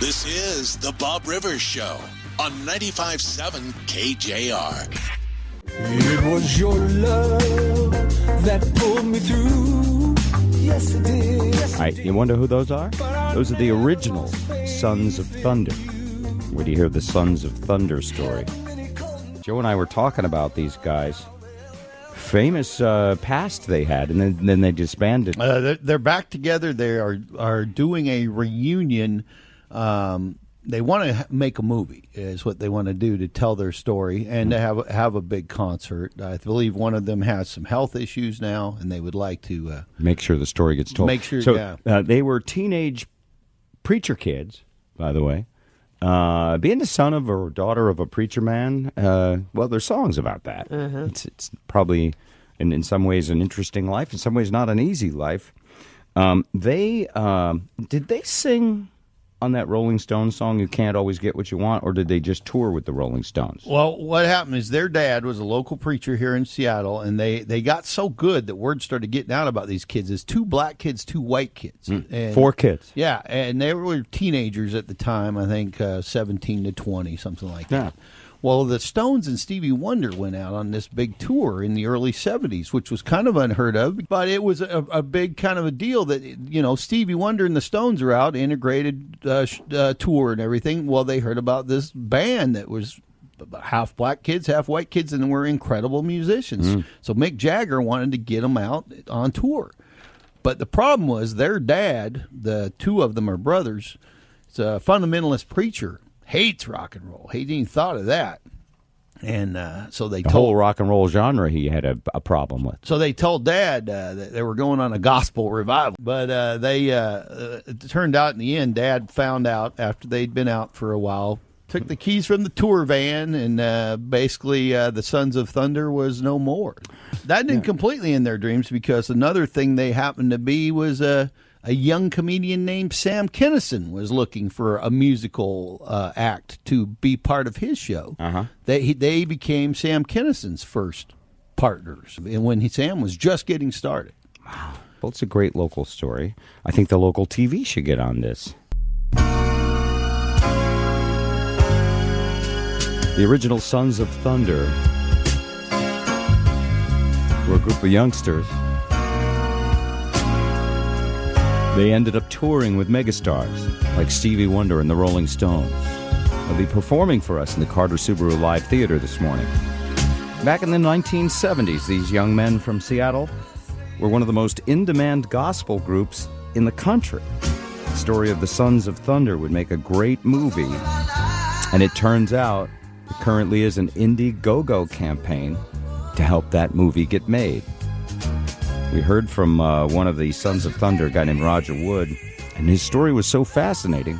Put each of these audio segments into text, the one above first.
This is the Bob Rivers Show on 95.7 KJR. It was your love that pulled me through. Yes, it did. Yes, All right, you wonder who those are? Those are the original Sons of Thunder. Where do you hear the Sons of Thunder story? Joe and I were talking about these guys. Famous past they had, and then they disbanded. They're back together. They are doing a reunion. They want to make a movie, is what they want to do, to tell their story and to have a big concert. I believe one of them has some health issues now, and they would like to make sure the story gets told. Make sure, so, they were teenage preacher kids, by the way. Being the son of or daughter of a preacher man, well, there's songs about that. It's probably, in some ways, an interesting life. In some ways, not an easy life. Did they sing on that Rolling Stones song, You Can't Always Get What You Want, or did they just tour with the Rolling Stones? Well, what happened is their dad was a local preacher here in Seattle, and they got so good that word started getting out about these kids. There's 2 black kids, 2 white kids. And, 4 kids. Yeah, and they were teenagers at the time, I think 17 to 20, something like that. Well, the Stones and Stevie Wonder went out on this big tour in the early 70s, which was kind of unheard of, but it was a big kind of a deal that, Stevie Wonder and the Stones are out, integrated tour and everything. Well, they heard about this band that was half black kids, half white kids, and were incredible musicians. So Mick Jagger wanted to get them out on tour. But the problem was their dad, the 2 of them are brothers, is a fundamentalist preacher. Hates rock and roll. He didn't even thought of that. And so they told... whole rock and roll genre he had a problem with. So they told Dad that they were going on a gospel revival. But it turned out in the end, Dad found out after they'd been out for a while, took the keys from the tour van, and basically the Sons of Thunder was no more. That didn't completely end their dreams, because another thing they happened to be was... a young comedian named Sam Kinison was looking for a musical act to be part of his show. They became Sam Kinison's first partners, and when Sam was just getting started. Wow. Well, it's a great local story. I think the local TV should get on this. The original Sons of Thunder were a group of youngsters. They ended up touring with megastars like Stevie Wonder and the Rolling Stones. They'll be performing for us in the Carter Subaru Live Theater this morning. Back in the 1970s, these young men from Seattle were one of the most in-demand gospel groups in the country. The story of the Sons of Thunder would make a great movie, and it turns out there currently is an Indiegogo campaign to help that movie get made. We heard from one of the Sons of Thunder, a guy named Roger Wood, and his story was so fascinating,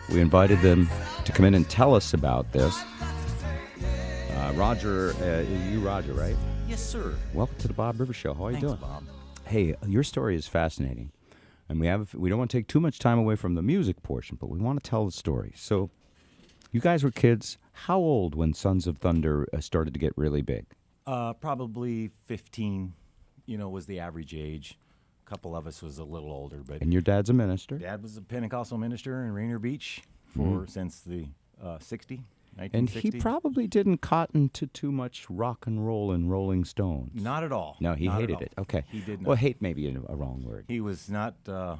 we invited them to come in and tell us about this. Roger, you Roger, right? Yes, sir. Welcome to the Bob Rivers Show. How are you doing? Bob. Hey, your story is fascinating, and we don't want to take too much time away from the music portion, but we want to tell the story. So, you guys were kids. How old when Sons of Thunder started to get really big? Probably 15. Was the average age. A couple of us was a little older, but And your dad's a minister. Dad was a Pentecostal minister in Rainier Beach since the 1960. And he probably didn't cotton to too much rock and roll and Rolling Stones. Not at all. No, he hated it. Okay. He did not. Well, hate may be a wrong word. He was not...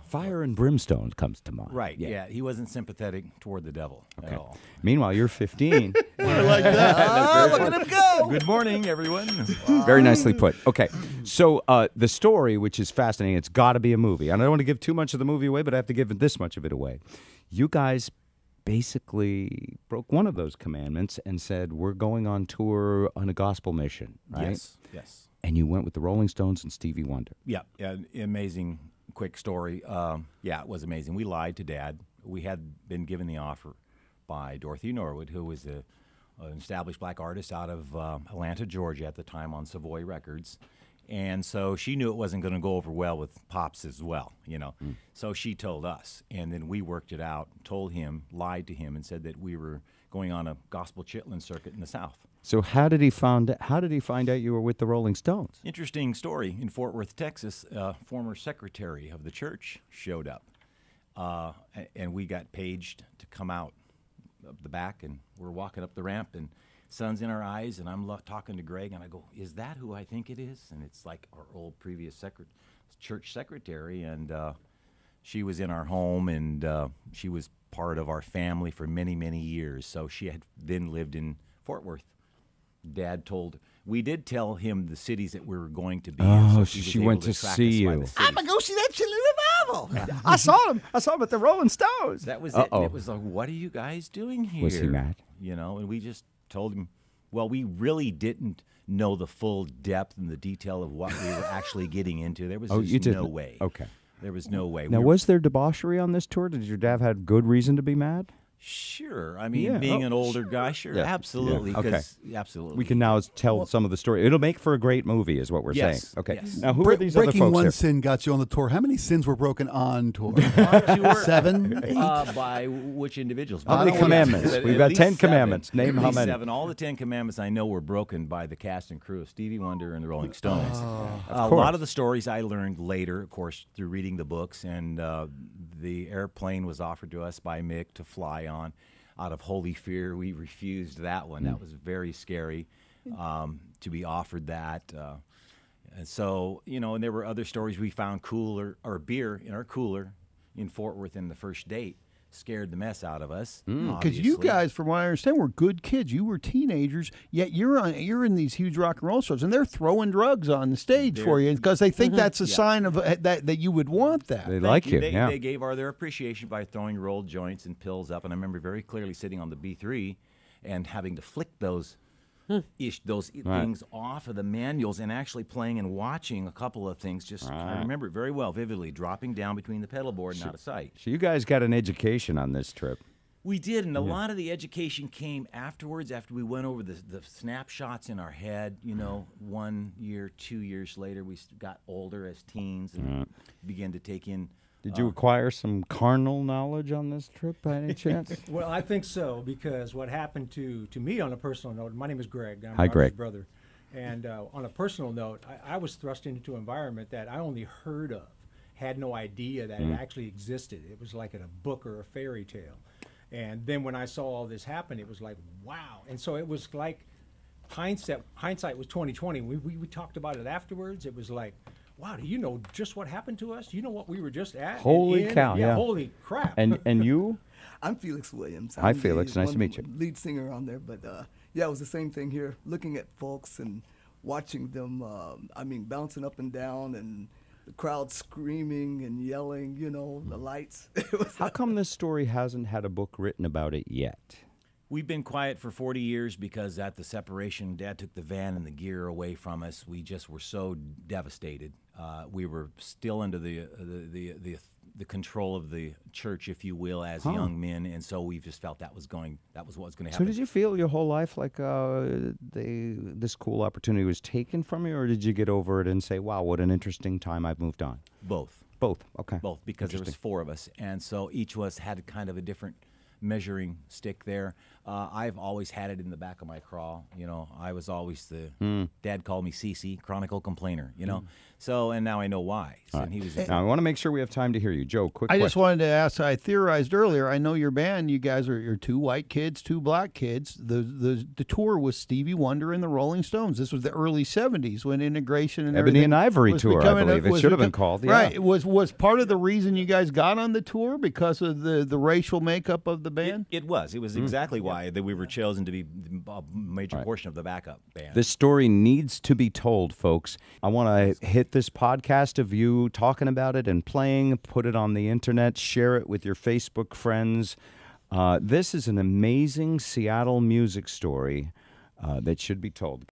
Fire and brimstone comes to mind. Right, yeah. He wasn't sympathetic toward the devil at all. Meanwhile, you're 15. I like that. Look at him go! Good morning, everyone. Very nicely put. Okay, so the story, which is fascinating, it's got to be a movie. And I don't want to give too much of the movie away, but I have to give this much of it away. You guys basically broke one of those commandments and said, we're going on tour on a gospel mission, right? Yes. And you went with the Rolling Stones and Stevie Wonder. Yeah, amazing, quick story. It was amazing. We lied to Dad. We had been given the offer by Dorothy Norwood, who was an established black artist out of Atlanta, Georgia at the time on Savoy Records. And so she knew it wasn't going to go over well with Pops as well, So she told us, and then we worked it out, told him, lied to him, and said that we were going on a gospel chitlin circuit in the South. So how did he find out you were with the Rolling Stones? Interesting story. In Fort Worth, Texas, a former secretary of the church showed up. and we got paged to come out of the back, and we're walking up the ramp, and sun's in our eyes, and I'm talking to Greg, and I go, "Is that who I think it is?" And it's like our old previous church secretary, and she was in our home, and she was part of our family for many, many years. So she had then lived in Fort Worth. Dad we did tell him the cities that we were going to be in. Oh, So she went to see you. I'm going to go see that Chili Revival. I saw him at the Rolling Stones. That was it. And it was like, what are you guys doing here? Was he mad? And we just told him, well, we really didn't know the full depth and the detail of what we were actually getting into. There was no way. Okay. There was no way. Now, was there debauchery on this tour? Did your dad have good reason to be mad? Sure. I mean, being an older guy, sure, absolutely. Yeah. Okay. Absolutely. We can now tell some of the story. It'll make for a great movie, is what we're saying. Okay. Yes. Now, who are these other Breaking folks one here? sin got you on the tour. How many sins were broken on tour? On tour, 7, 8? by which individuals? How many commandments? At We've got least 10 7. commandments. Name At how least many. 7. All the 10 commandments I know were broken by the cast and crew of Stevie Wonder and the Rolling Stones. A course. lot of the stories I learned later, of course, through reading the books, and the airplane was offered to us by Mick to fly on. Out of holy fear, we refused that one. That was very scary to be offered that. And so, and there were other stories. We found beer in our cooler in Fort Worth in the first date. Scared the mess out of us. Because you guys, from what I understand, were good kids. You were teenagers, yet you're in these huge rock and roll shows, and they're throwing drugs on the stage for you because they think that's a sign of that you would want that. They like you. They gave their appreciation by throwing rolled joints and pills up. And I remember very clearly sitting on the B3 and having to flick those things off of the manuals and actually playing and watching a couple of things. I remember it very well, vividly, dropping down between the pedal board and out of sight. So you guys got an education on this trip. We did, and a lot of the education came afterwards, after we went over the snapshots in our head. 1 year, 2 years later, we got older as teens and began to take in. Did you acquire some carnal knowledge on this trip by any chance? Well, I think so, because what happened to me on a personal note, my name is Greg. I'm Hi, Roger's Greg. brother. And on a personal note, I was thrust into an environment that I only heard of, had no idea that it actually existed. It was like in a book or a fairy tale. And then when I saw all this happen, it was like, wow. And so it was like hindsight was 20/20. We talked about it afterwards. It was like, wow, do you know just what happened to us? You know what we were just at? Holy cow, yeah. Holy crap. And you? I'm Felix Williams. Hi, I'm Felix. Nice to meet you. Lead singer on there. But, it was the same thing here, looking at folks and watching them, bouncing up and down and the crowd screaming and yelling, the lights. How come this story hasn't had a book written about it yet? We've been quiet for 40 years because at the separation, Dad took the van and the gear away from us. We just were so devastated. We were still under the control of the church, if you will, as young men, and so we just felt that was what was going to happen. So did you feel your whole life like this cool opportunity was taken from you, or did you get over it and say, wow, what an interesting time, I've moved on? Both. Both, okay. Both, because there was 4 of us, and so each of us had kind of a different measuring stick there. I've always had it in the back of my craw. I was always Dad called me CC, chronicle complainer, So, and now I know why. So, and he was. Now, I want to make sure we have time to hear you. Joe, quick I question. just wanted to ask, I theorized earlier, I know your band, you guys are 2 white kids, 2 black kids. The tour was Stevie Wonder and the Rolling Stones. This was the early 70s when integration and Ebony everything and Ivory was tour, I becoming believe. It should have been called. Yeah. Right. Was part of the reason you guys got on the tour because of the racial makeup of the band? It was. It was exactly why that we were chosen to be a major portion of the backup band. This story needs to be told, folks. I want to hit this podcast of you talking about it and playing, put it on the internet, share it with your Facebook friends. This is an amazing Seattle music story that should be told.